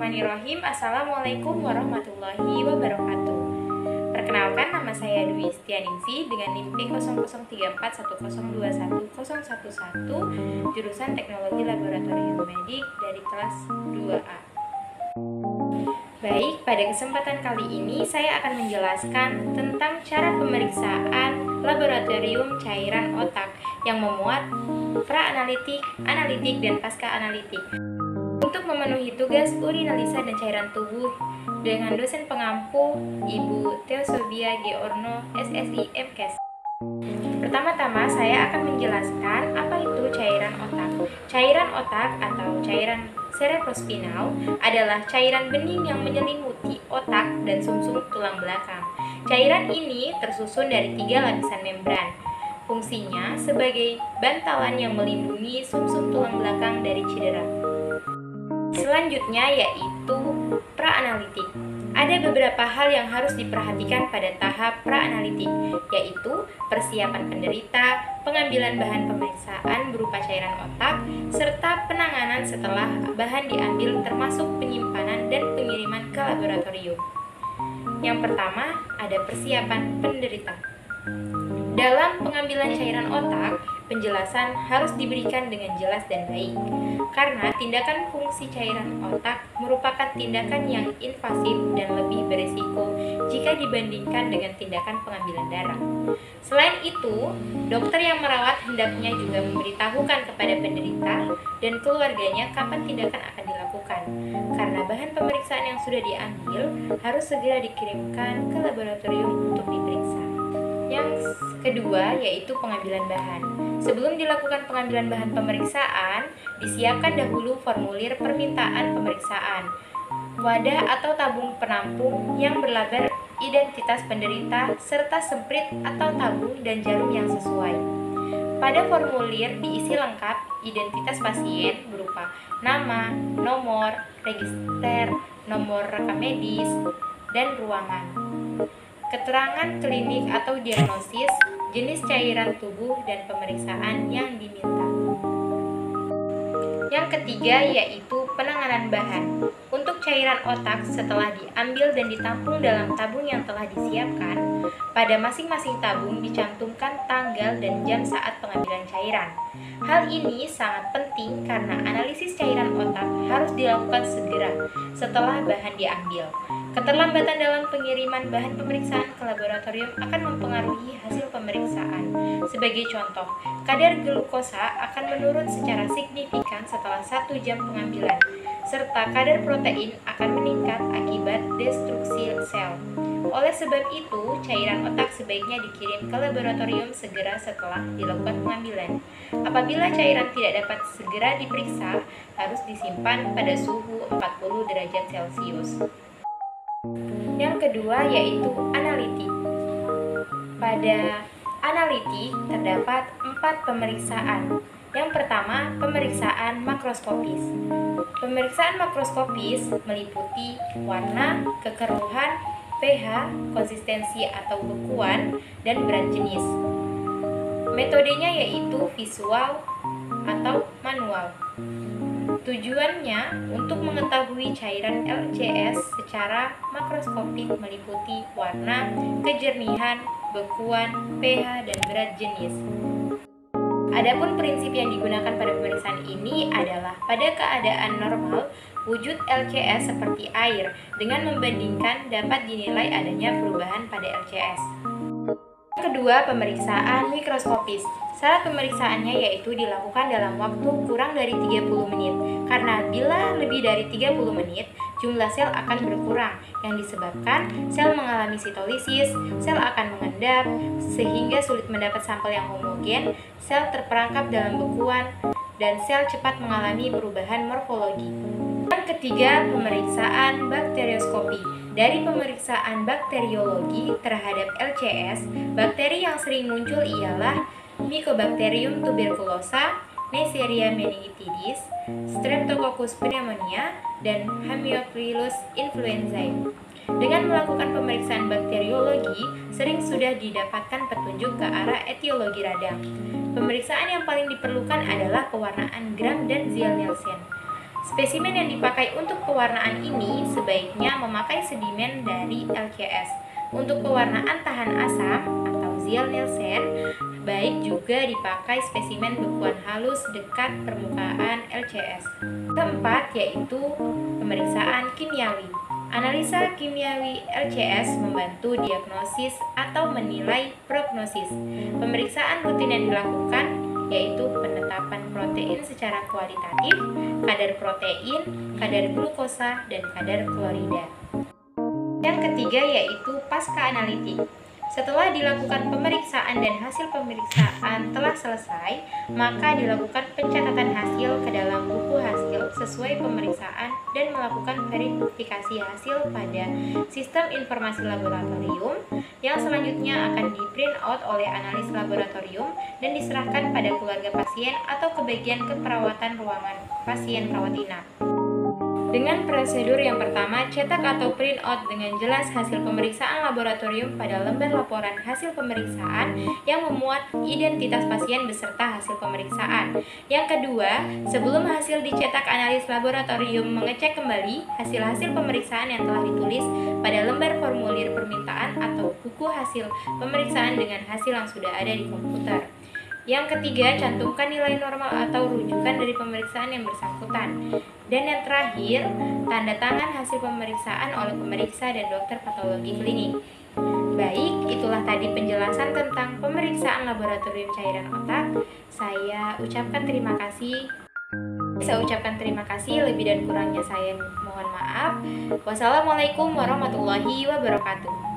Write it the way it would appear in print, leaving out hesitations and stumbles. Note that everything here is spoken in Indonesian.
Bismillahirrahmanirrahim. Assalamualaikum warahmatullahi wabarakatuh. Perkenalkan, nama saya Dwi Setianingsih dengan NIM P003410210111 jurusan Teknologi Laboratorium Medik dari kelas 2A. Baik, pada kesempatan kali ini saya akan menjelaskan tentang cara pemeriksaan laboratorium cairan otak yang memuat pra-analitik, analitik, dan pasca-analitik. Untuk memenuhi tugas urinalisa dan cairan tubuh dengan dosen pengampu Ibu Theosobia Georno, SSI, MKes. Pertama-tama saya akan menjelaskan apa itu cairan otak. Cairan otak atau cairan cerebrospinal adalah cairan bening yang menyelimuti otak dan sumsum tulang belakang. Cairan ini tersusun dari 3 lapisan membran. Fungsinya sebagai bantalan yang melindungi sumsum tulang belakang dari cedera. Selanjutnya yaitu pra-analitik. Ada beberapa hal yang harus diperhatikan pada tahap pra-analitik, yaitu persiapan penderita, pengambilan bahan pemeriksaan berupa cairan otak, serta penanganan setelah bahan diambil termasuk penyimpanan dan pengiriman ke laboratorium. Yang pertama, ada persiapan penderita. Dalam pengambilan cairan otak, penjelasan harus diberikan dengan jelas dan baik, karena tindakan fungsi cairan otak merupakan tindakan yang invasif dan lebih berisiko jika dibandingkan dengan tindakan pengambilan darah. Selain itu, dokter yang merawat hendaknya juga memberitahukan kepada penderita dan keluarganya kapan tindakan akan dilakukan, karena bahan pemeriksaan yang sudah diambil harus segera dikirimkan ke laboratorium untuk diperiksa. Yang kedua yaitu pengambilan bahan. Sebelum dilakukan pengambilan bahan pemeriksaan, disiapkan dahulu formulir permintaan pemeriksaan, wadah atau tabung penampung yang berlaber identitas penderita, serta semprit atau tabung dan jarum yang sesuai. Pada formulir diisi lengkap identitas pasien berupa nama, nomor, register, nomor rekam medis, dan ruangan. Keterangan klinik atau diagnosis, jenis cairan tubuh, dan pemeriksaan yang diminta. Yang ketiga yaitu penanganan bahan. Untuk cairan otak setelah diambil dan ditampung dalam tabung yang telah disiapkan, pada masing-masing tabung dicantumkan tanggal dan jam saat pengambilan cairan. Hal ini sangat penting karena analisis cairan otak harus dilakukan segera setelah bahan diambil. Keterlambatan dalam pengiriman bahan pemeriksaan ke laboratorium akan mempengaruhi hasil pemeriksaan. Sebagai contoh, kadar glukosa akan menurun secara signifikan setelah 1 jam pengambilan, serta kadar protein akan meningkat akibat destruksi sel. Oleh sebab itu, cairan otak sebaiknya dikirim ke laboratorium segera setelah dilakukan pengambilan. Apabila cairan tidak dapat segera diperiksa, harus disimpan pada suhu 40 derajat Celcius. Yang kedua yaitu analitik. Pada analitik terdapat 4 pemeriksaan. Yang pertama, pemeriksaan makroskopis. Pemeriksaan makroskopis meliputi warna, kekeruhan, pH, konsistensi atau bekuan, dan berat jenis. Metodenya yaitu visual atau manual. Tujuannya untuk mengetahui cairan LCS secara makroskopik meliputi warna, kejernihan, bekuan, pH, dan berat jenis. Adapun prinsip yang digunakan pada pemeriksaan ini adalah pada keadaan normal, wujud LCS seperti air dengan membandingkan dapat dinilai adanya perubahan pada LCS. Kedua, pemeriksaan mikroskopis. Syarat pemeriksaannya yaitu dilakukan dalam waktu kurang dari 30 menit, karena bila lebih dari 30 menit, jumlah sel akan berkurang, yang disebabkan sel mengalami sitolisis, sel akan mengendap, sehingga sulit mendapat sampel yang homogen, sel terperangkap dalam bekuan, dan sel cepat mengalami perubahan morfologi. Yang ketiga, pemeriksaan bakterioskopi. Dari pemeriksaan bakteriologi terhadap LCS, bakteri yang sering muncul ialah Mycobacterium tuberculosa, Neisseria meningitidis, Streptococcus pneumonia, dan Haemophilus influenzae. Dengan melakukan pemeriksaan bakteriologi, sering sudah didapatkan petunjuk ke arah etiologi radang. Pemeriksaan yang paling diperlukan adalah pewarnaan Gram dan Ziehl-Neelsen. Spesimen yang dipakai untuk pewarnaan ini sebaiknya memakai sedimen dari LCS. Untuk pewarnaan tahan asam atau Ziehl-Neelsen, baik juga dipakai spesimen bekuan halus dekat permukaan LCS. Keempat yaitu pemeriksaan kimiawi. Analisa kimiawi LCS membantu diagnosis atau menilai prognosis. Pemeriksaan rutin yang dilakukan yaitu penetapan protein secara kualitatif, kadar protein, kadar glukosa, dan kadar klorida. Yang ketiga yaitu pasca analitik. Setelah dilakukan pemeriksaan dan hasil pemeriksaan telah selesai, maka dilakukan pencatatan hasil ke dalam buku hasil sesuai pemeriksaan dan melakukan verifikasi hasil pada sistem informasi laboratorium yang selanjutnya akan di-print out oleh analis laboratorium dan diserahkan pada keluarga pasien atau ke bagian keperawatan ruangan pasien rawat inap. Dengan prosedur yang pertama, cetak atau print out dengan jelas hasil pemeriksaan laboratorium pada lembar laporan hasil pemeriksaan yang memuat identitas pasien beserta hasil pemeriksaan. Yang kedua, sebelum hasil dicetak, analis laboratorium mengecek kembali hasil-hasil pemeriksaan yang telah ditulis pada lembar formulir permintaan atau buku hasil pemeriksaan dengan hasil yang sudah ada di komputer. Yang ketiga, cantumkan nilai normal atau rujukan dari pemeriksaan yang bersangkutan. Dan yang terakhir, tanda tangan hasil pemeriksaan oleh pemeriksa dan dokter patologi klinik. Baik, itulah tadi penjelasan tentang pemeriksaan laboratorium cairan otak. Saya ucapkan terima kasih, lebih dan kurangnya saya mohon maaf. Wassalamualaikum warahmatullahi wabarakatuh.